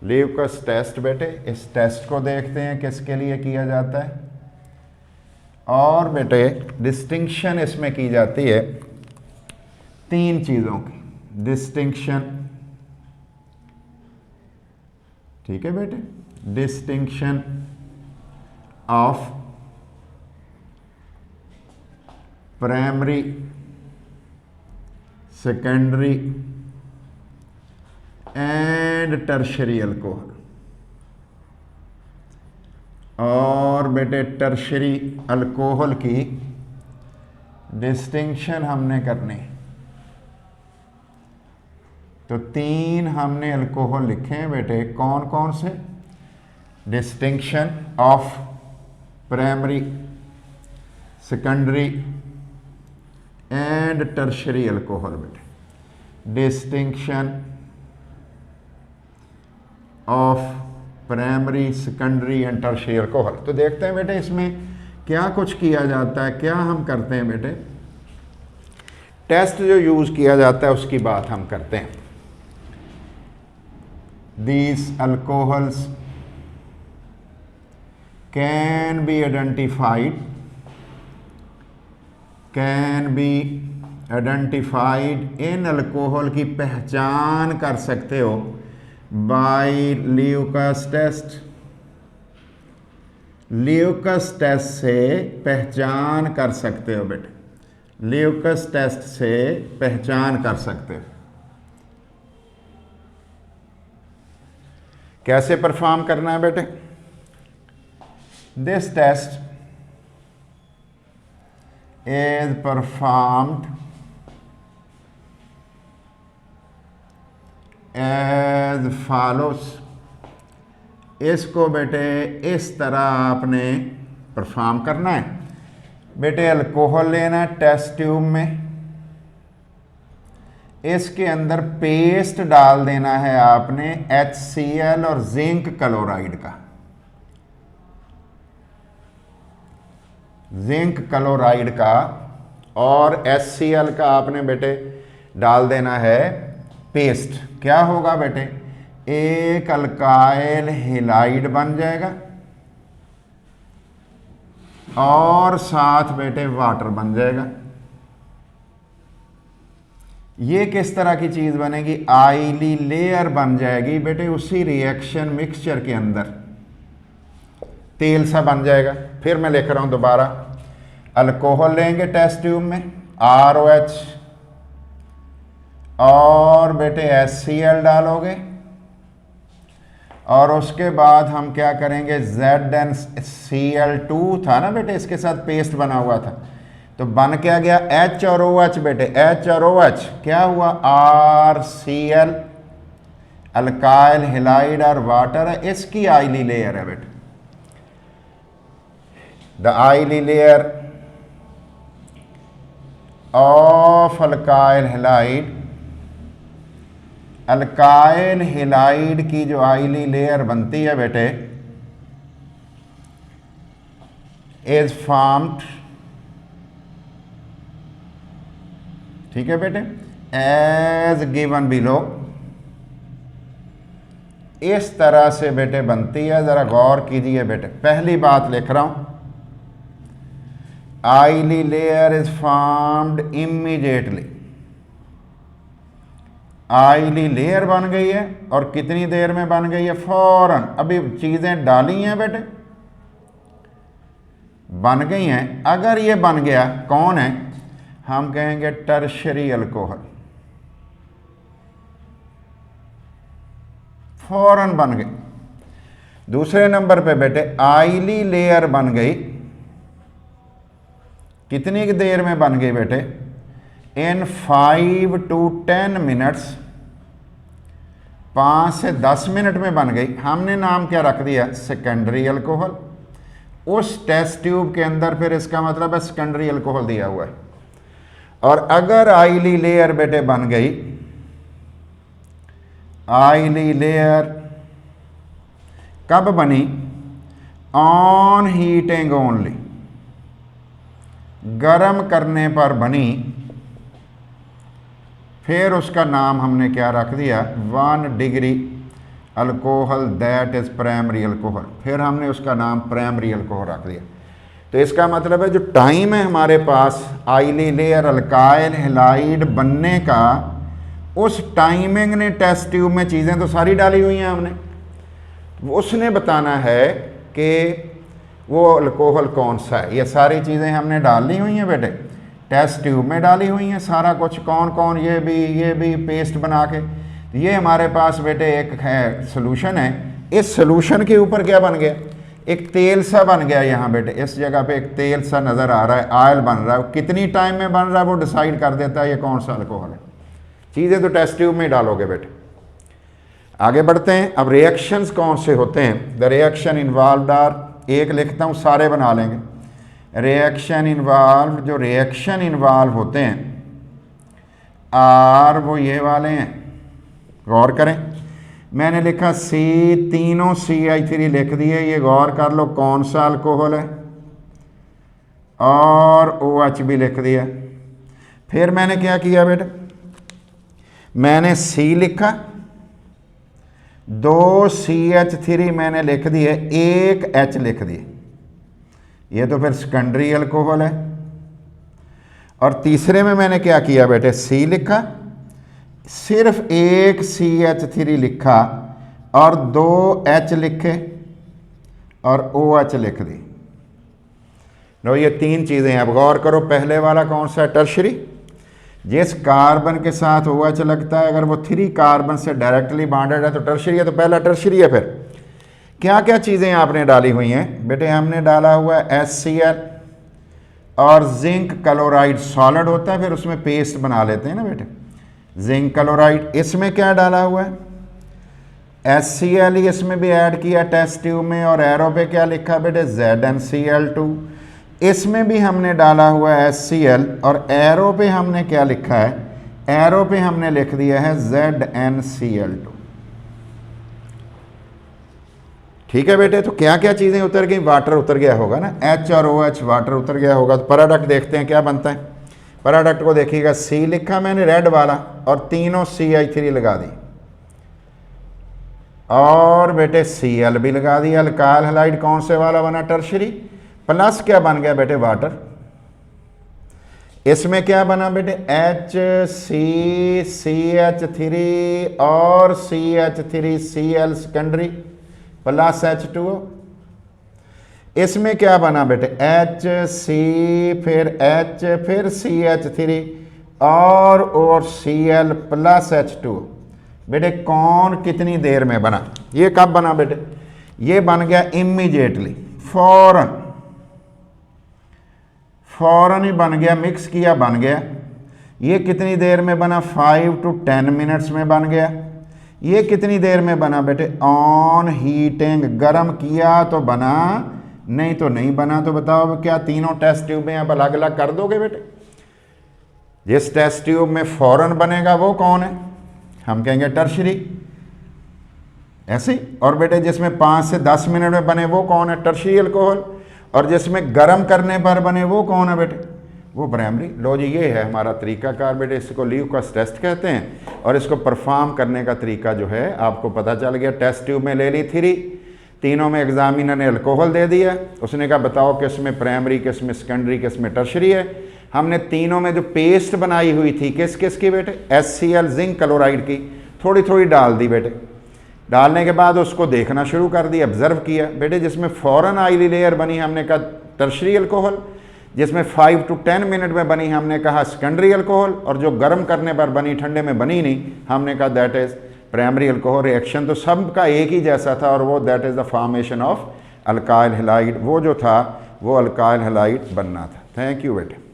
Lucas test बेटे, इस test को देखते हैं किसके लिए किया जाता है। और बेटे डिस्टिंक्शन इसमें की जाती है 3 चीज़ों की। डिस्टिंक्शन, ठीक है बेटे, distinction of primary, secondary and tertiary alcohol. और बेटे टर्शरी अल्कोहल की डिस्टिंक्शन हमने करनी, तो 3 हमने अल्कोहल लिखे हैं बेटे। कौन कौन से? Distinction of primary, secondary and tertiary alcohol बेटे। Distinction of primary, secondary and tertiary alcohol. तो देखते हैं बेटे इसमें क्या कुछ किया जाता है, क्या हम करते हैं बेटे। टेस्ट जो यूज किया जाता है उसकी बात हम करते हैं। These alcohols can be identified इन अल्कोहल की पहचान कर सकते हो by Lucas test. Lucas test से पहचान कर सकते हो बेटे, ल्यूकस टेस्ट से पहचान कर सकते हो। कैसे परफॉर्म करना है बेटे? This test is performed as follows. इसको बेटे इस तरह आपने परफॉर्म करना है बेटे। अल्कोहल लेना है टेस्ट ट्यूब में, इसके अंदर पेस्ट डाल देना है आपने HCl और जिंक क्लोराइड का। जिंक क्लोराइड का और HCl का आपने बेटे डाल देना है पेस्ट। क्या होगा बेटे? एक अल्काइल हैलाइड बन जाएगा और साथ बेटे वाटर बन जाएगा। ये किस तरह की चीज बनेगी? आयली लेयर बन जाएगी बेटे। उसी रिएक्शन मिक्सचर के अंदर तेल सा बन जाएगा। फिर मैं लिख रहा हूं दोबारा, अल्कोहल लेंगे टेस्ट ट्यूब में, ROH और बेटे HCl डालोगे और उसके बाद हम क्या करेंगे, ZnCl2 था ना बेटे, इसके साथ पेस्ट बना हुआ था, तो बन क्या गया? H और OH बेटे। H और OH क्या हुआ? RCl, अल्काइल हैलाइड और वाटर है। इसकी आयली लेयर है बेटे। The oily layer of alkyl halide, alkyl halide की जो आयली लेयर बनती है बेटे, इज फॉर्म्ड, ठीक है बेटे, एज गिवन बिलो। इस तरह से बेटे बनती है। जरा गौर कीजिए बेटे, पहली बात लिख रहा हूं, oily layer is formed immediately. Oily layer बन गई है और कितनी देर में बन गई है? फौरन। अभी चीजें डाली हैं बेटे, बन गई हैं। अगर ये बन गया, कौन है? हम कहेंगे टर्शरी अल्कोहल। फौरन बन गई। दूसरे नंबर पे बेटे आयली लेयर बन गई। कितनी देर में बन गई बेटे? इन 5 to 10 मिनट्स, 5 से 10 मिनट में बन गई। हमने नाम क्या रख दिया? Secondary alcohol. उस टेस्ट ट्यूब के अंदर फिर इसका मतलब है सेकेंडरी अल्कोहल दिया हुआ है। और अगर आयली लेयर बेटे बन गई, आयली लेयर कब बनी? ऑन हीटिंग ओनली, गर्म करने पर बनी। फिर उसका नाम हमने क्या रख दिया? 1 degree alcohol that is primary alcohol, फिर हमने उसका नाम प्राइमरी अल्कोहल रख दिया। तो इसका मतलब है जो टाइम है हमारे पास आइली लेयर अल्काइल हैलाइड बनने का, उस टाइमिंग ने टेस्ट ट्यूब में चीज़ें तो सारी डाली हुई हैं हमने, उसने बताना है कि वो अल्कोहल कौन सा है। ये सारी चीज़ें हमने डाली हुई हैं बेटे, टेस्ट ट्यूब में डाली हुई हैं सारा कुछ, कौन कौन, ये भी पेस्ट बना के। ये हमारे पास बेटे एक है सोल्यूशन है, इस सोल्यूशन के ऊपर क्या बन गया, एक तेल सा बन गया यहाँ बेटे, इस जगह पे एक तेल सा नज़र आ रहा है, ऑयल बन रहा है। कितनी टाइम में बन रहा है वो डिसाइड कर देता है ये कौन सा अल्कोहल है। चीज़ें तो टेस्ट ट्यूब में ही डालोगे बेटे। आगे बढ़ते हैं। अब रिएक्शंस कौन से होते हैं, द रिएक्शन इन्वॉल्व्ड आर, एक लिखता हूँ सारे बना लेंगे। रिएक्शन इन्वॉल्व, जो रिएक्शन इन्वॉल्व होते हैं आर वो ये वाले हैं, गौर करें। मैंने लिखा सी, तीनों CH3 लिख दिए, ये गौर कर लो कौन सा अल्कोहल है, और OH भी लिख दिया। फिर मैंने क्या किया बेटा, मैंने C लिखा, 2 CH3 मैंने लिख दिए, 1 H लिख दिए, ये तो फिर सेकेंडरी अल्कोहल है। और तीसरे में मैंने क्या किया बेटे, C लिखा, सिर्फ 1 CH3 लिखा और 2 H लिखे और OH लिख दी। लो ये 3 चीज़ें हैं। अब गौर करो, पहले वाला कौन सा है, टर्शरी, जिस कार्बन के साथ OH लगता है अगर वो 3 कार्बन से डायरेक्टली बॉन्डेड है तो टर्शरी है, तो पहला टर्शरी है। फिर क्या क्या चीज़ें आपने डाली हुई हैं बेटे, हमने डाला हुआ है HCl और जिंक क्लोराइड, सॉलिड होता है फिर उसमें पेस्ट बना लेते हैं ना बेटे, जिंक क्लोराइड। इसमें क्या डाला हुआ है, HCl, इसमें भी ऐड किया टेस्ट ट्यूब में। और एरो पे क्या लिखा बेटे, ZnCl2, इसमें भी हमने डाला हुआ है HCl, और एरो पे हमने क्या लिखा है, एरो पे हमने लिख दिया है ZnCl2। ठीक है बेटे, तो क्या क्या चीज़ें उतर गई, वाटर उतर गया होगा ना, H और OH वाटर उतर गया होगा। तो प्रोडक्ट देखते हैं क्या बनता है। प्रोडक्ट को देखिएगा, C लिखा मैंने रेड वाला और तीनों CH3 लगा दी, और बेटे Cl भी लगा दिया। अल्काइल हैलाइड कौन से वाला बना, टर्शरी, प्लस क्या बन गया बेटे, वाटर। इसमें क्या बना बेटे, HCCH3 और CH3Cl सेकेंडरी प्लस H2O। इसमें क्या बना बेटे, HC फिर H फिर CH3 और Cl प्लस H2O। बेटे कौन कितनी देर में बना, ये कब बना बेटे, ये बन गया इमीडिएटली, फौरन ही बन गया, मिक्स किया बन गया। ये कितनी देर में बना, 5 to 10 मिनट्स में बन गया। ये कितनी देर में बना बेटे, ऑन हीटिंग, गर्म किया तो बना, नहीं तो नहीं बना। तो बताओ क्या तीनों टेस्ट ट्यूब में आप अलग अलग कर दोगे बेटे, जिस टेस्ट ट्यूब में फौरन बनेगा वो कौन है, हम कहेंगे टर्शरी, ऐसे। और बेटे जिसमें 5 से 10 मिनट में बने वो कौन है, टर्शरी अल्कोहल। और जिसमें गर्म करने पर बने वो कौन है बेटे, वो प्राइमरी। लो जी, ये है हमारा तरीकाकार बेटे, इसको ल्यूकोस टेस्ट कहते हैं। और इसको परफॉर्म करने का तरीका जो है आपको पता चल गया। टेस्ट ट्यूब में ले ली 3, तीनों में एग्जामिनर ने अल्कोहल दे दिया, उसने कहा बताओ किस में प्राइमरी, किस में सेकेंडरी, किस में टर्शरी है। हमने तीनों में जो पेस्ट बनाई हुई थी किस किस की बेटे, HCl जिंक क्लोराइड की, थोड़ी थोड़ी डाल दी बेटे। डालने के बाद उसको देखना शुरू कर दिया, ऑब्जर्व किया बेटे। जिसमें फ़ौरन आइली लेयर बनी हमने कहा टर्शरी अल्कोहल, जिसमें 5 to 10 मिनट में बनी हमने कहा सेकेंडरी अल्कोहल, और जो गर्म करने पर बनी, ठंडे में बनी नहीं, हमने कहा that is primary alcohol. Reaction तो सबका एक ही जैसा था, और वो that is the formation of alkyl halide. वो जो था वो अल्काइल हैलाइड बनना था। थैंक यू बेटे।